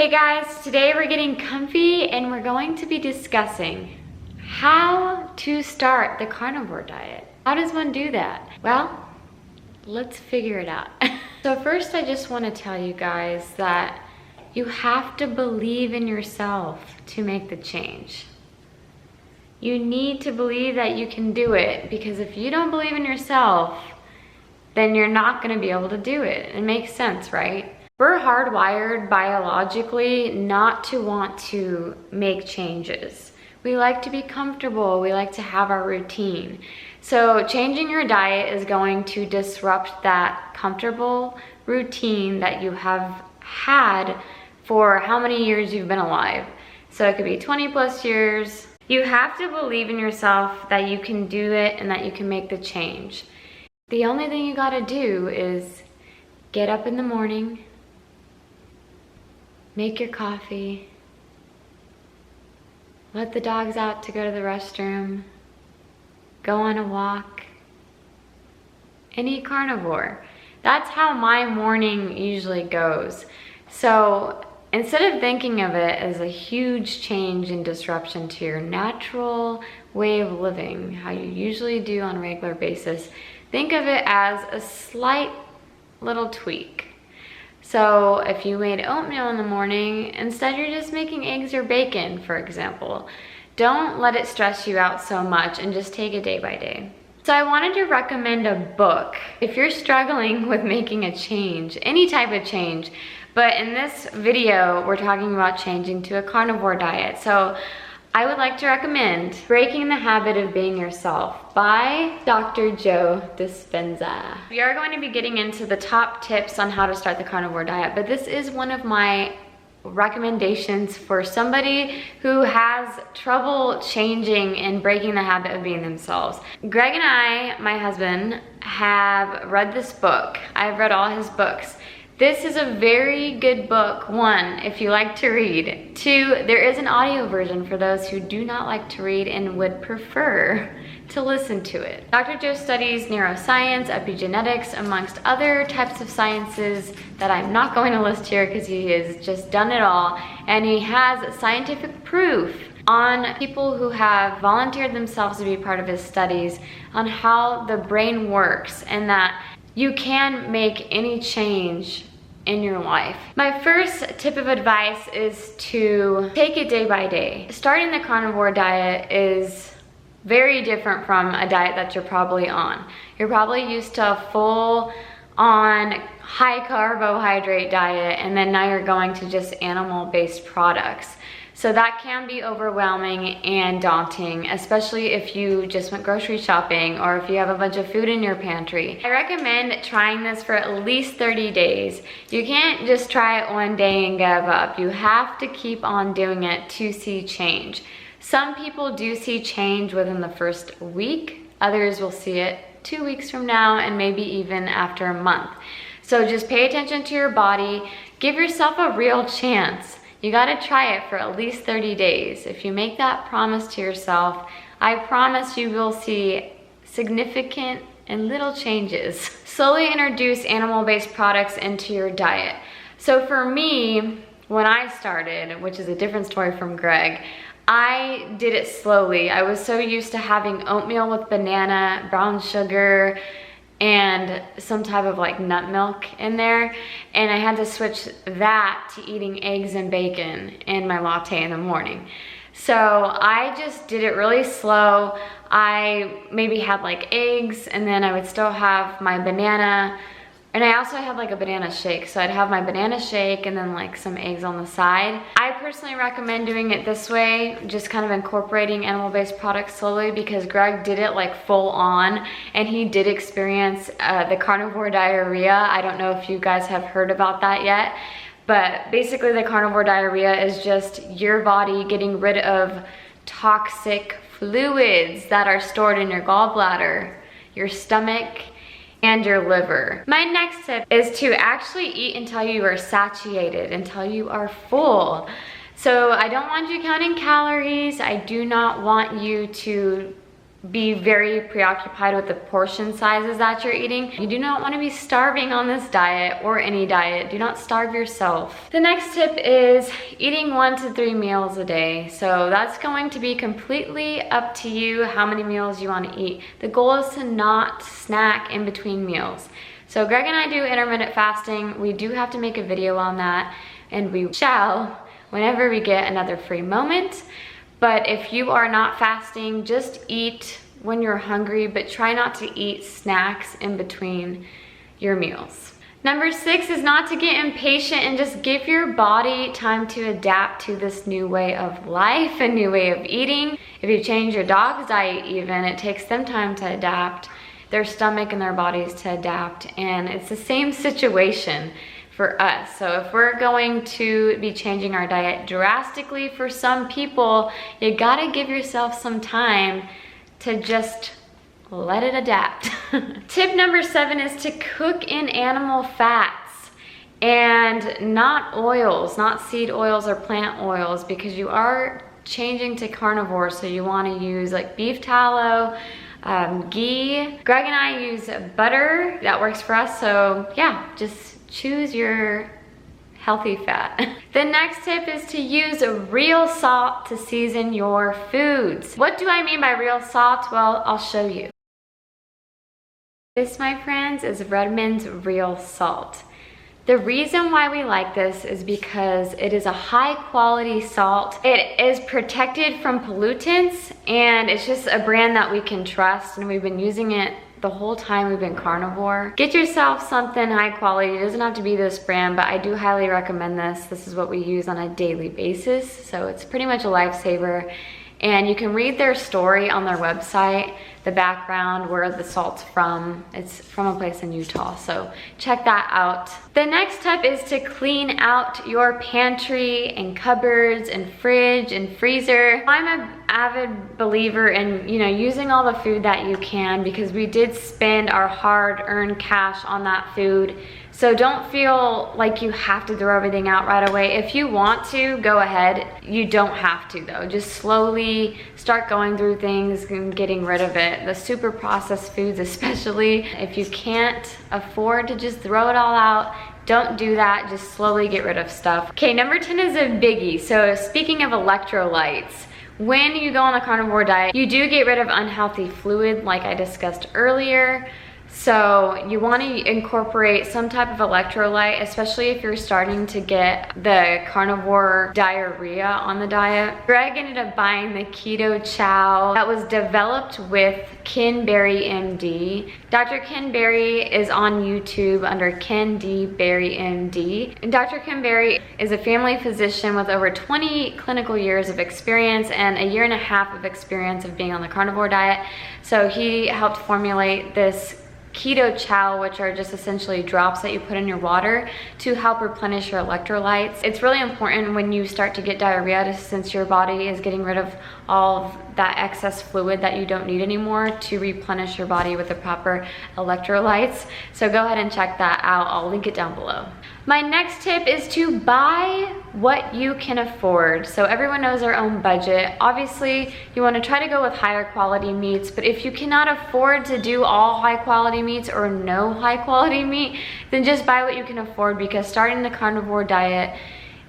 Hey guys, today we're getting comfy and we're going to be discussing how to start the carnivore diet. How does one do that? Well, let's figure it out. So first I just want to tell you guys that you have to believe in yourself to make the change. You need to believe that you can do it, because if you don't believe in yourself, then you're not going to be able to do it. It makes sense, right? We're hardwired biologically not to want to make changes. We like to be comfortable. We like to have our routine. So changing your diet is going to disrupt that comfortable routine that you have had for how many years you've been alive. So it could be 20 plus years. You have to believe in yourself that you can do it and that you can make the change. The only thing you gotta do is get up in the morning, make your coffee, let the dogs out to go to the restroom, go on a walk, and eat carnivore. That's how my morning usually goes. So instead of thinking of it as a huge change and disruption to your natural way of living, how you usually do on a regular basis, think of it as a slight little tweak. So if you made oatmeal in the morning, instead you're just making eggs or bacon, for example. Don't let it stress you out so much and just take it day by day. So I wanted to recommend a book if you're struggling with making a change, any type of change. But in this video, we're talking about changing to a carnivore diet. So I would like to recommend Breaking the Habit of Being Yourself by Dr. Joe Dispenza. We are going to be getting into the top tips on how to start the carnivore diet, but this is one of my recommendations for somebody who has trouble changing and breaking the habit of being themselves. Greg and I, my husband, have read this book. I've read all his books. This is a very good book. One, if you like to read. Two, there is an audio version for those who do not like to read and would prefer to listen to it. Dr. Joe studies neuroscience, epigenetics, amongst other types of sciences that I'm not going to list here because he has just done it all. And he has scientific proof on people who have volunteered themselves to be part of his studies on how the brain works and that you can make any change in your life. My first tip of advice is to take it day by day. Starting the carnivore diet is very different from a diet that you're probably on. You're probably used to a full on high carbohydrate diet, and then now you're going to just animal-based products. So that can be overwhelming and daunting, especially if you just went grocery shopping or if you have a bunch of food in your pantry. I recommend trying this for at least 30 days. You can't just try it one day and give up. You have to keep on doing it to see change. Some people do see change within the first week. Others will see it 2 weeks from now and maybe even after a month. So just pay attention to your body. Give yourself a real chance. You gotta try it for at least 30 days. If you make that promise to yourself, I promise you will see significant and little changes. Slowly introduce animal-based products into your diet. So for me, when I started, which is a different story from Greg, I did it slowly. I was so used to having oatmeal with banana, brown sugar, and some type of like nut milk in there, and I had to switch that to eating eggs and bacon in my latte in the morning. So I just did it really slow. I maybe had like eggs, and then I would still have my banana, and I also had like a banana shake. So I'd have my banana shake and then like some eggs on the side. I personally recommend doing it this way, just kind of incorporating animal-based products slowly, because Greg did it like full on and he did experience the carnivore diarrhea. I don't know if you guys have heard about that yet, but basically the carnivore diarrhea is just your body getting rid of toxic fluids that are stored in your gallbladder, your stomach, and your liver. My next tip is to actually eat until you are satiated, until you are full. So I don't want you counting calories. I do not want you to be very preoccupied with the portion sizes that you're eating. You do not want to be starving on this diet or any diet. Do not starve yourself. The next tip is eating 1 to 3 meals a day. So that's going to be completely up to you how many meals you want to eat. The goal is to not snack in between meals. So Greg and I do intermittent fasting. We do have to make a video on that, and we shall whenever we get another free moment. But if you are not fasting, just eat when you're hungry, but try not to eat snacks in between your meals. Number 6 is not to get impatient and just give your body time to adapt to this new way of life, a new way of eating. If you change your dog's diet even, it takes them time to adapt, their stomach and their bodies to adapt, and it's the same situation for us. So if we're going to be changing our diet drastically for some people, you gotta give yourself some time to just let it adapt. Tip number 7 is to cook in animal fats and not oils, not seed oils or plant oils, because you are changing to carnivore, so you wanna use like beef tallow, ghee. Greg and I use butter, that works for us, so yeah, just choose your healthy fat. The next tip is to use real salt to season your foods. What do I mean by real salt? Well, I'll show you. This, my friends, is Redmond's real salt. The reason why we like this is because it is a high quality salt. It is protected from pollutants, and it's just a brand that we can trust, and we've been using it the whole time we've been carnivore. Get yourself something high quality. It doesn't have to be this brand, but I do highly recommend this. This is what we use on a daily basis, so it's pretty much a lifesaver. And you can read their story on their website, the background, where the salt's from. It's from a place in Utah, so check that out. The next step is to clean out your pantry and cupboards and fridge and freezer. I'm an avid believer in, using all the food that you can, because we did spend our hard-earned cash on that food. So don't feel like you have to throw everything out right away. If you want to, go ahead. You don't have to though. Just slowly start going through things and getting rid of it. The super processed foods especially. If you can't afford to just throw it all out, don't do that. Just slowly get rid of stuff. Okay, number 10 is a biggie. So speaking of electrolytes, when you go on a carnivore diet, you do get rid of unhealthy fluid like I discussed earlier. So you want to incorporate some type of electrolyte, especially if you're starting to get the carnivore diarrhea on the diet. Greg ended up buying the keto chow that was developed with Ken Berry MD. Dr. Ken Berry is on YouTube under Ken D. Berry MD. And Dr. Ken Berry is a family physician with over 20 clinical years of experience and a year and a half of experience of being on the carnivore diet. So he helped formulate this keto chow, which are just essentially drops that you put in your water to help replenish your electrolytes. It's really important when you start to get diarrhea, since your body is getting rid of all of that excess fluid that you don't need anymore, to replenish your body with the proper electrolytes. So go ahead and check that out. I'll link it down below. My next tip is to buy what you can afford. So everyone knows their own budget. Obviously, you want to try to go with higher quality meats, but if you cannot afford to do all high quality meats or no high quality meat, then just buy what you can afford, because starting the carnivore diet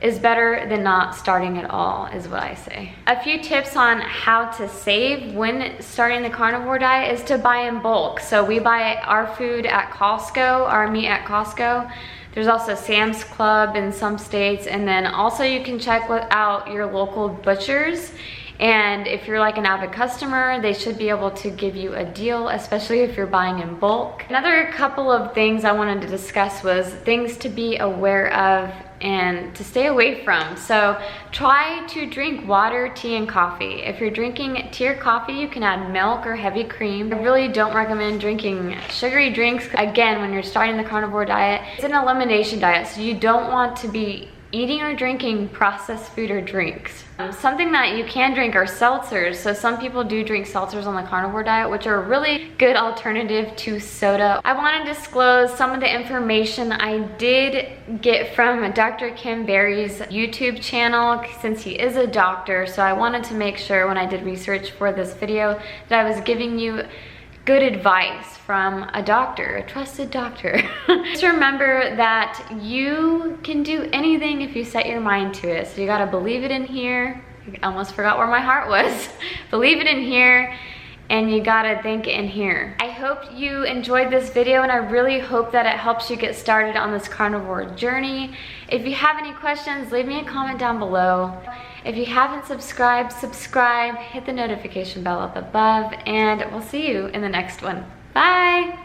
is better than not starting at all, is what I say. A few tips on how to save when starting the carnivore diet is to buy in bulk. So we buy our food at Costco, our meat at Costco. There's also Sam's Club in some states, and then also you can check out your local butchers. And if you're like an avid customer, they should be able to give you a deal, especially if you're buying in bulk. Another couple of things I wanted to discuss was things to be aware of and to stay away from. So try to drink water, tea, and coffee. If you're drinking tea or coffee, you can add milk or heavy cream. I really don't recommend drinking sugary drinks. Again, when you're starting the carnivore diet, it's an elimination diet, so you don't want to be eating or drinking processed food or drinks. Something that you can drink are seltzers. So some people do drink seltzers on the carnivore diet, which are a really good alternative to soda. I want to disclose some of the information I did get from Dr. Kim Berry's YouTube channel, since he is a doctor. So I wanted to make sure when I did research for this video that I was giving you good advice from a doctor, a trusted doctor. Just remember that you can do anything if you set your mind to it. So you gotta believe it in here. I almost forgot where my heart was. Believe it in here, and you gotta think in here. I hope you enjoyed this video, and I really hope that it helps you get started on this carnivore journey. If you have any questions, leave me a comment down below. If you haven't subscribed, subscribe, hit the notification bell up above, and we'll see you in the next one. Bye!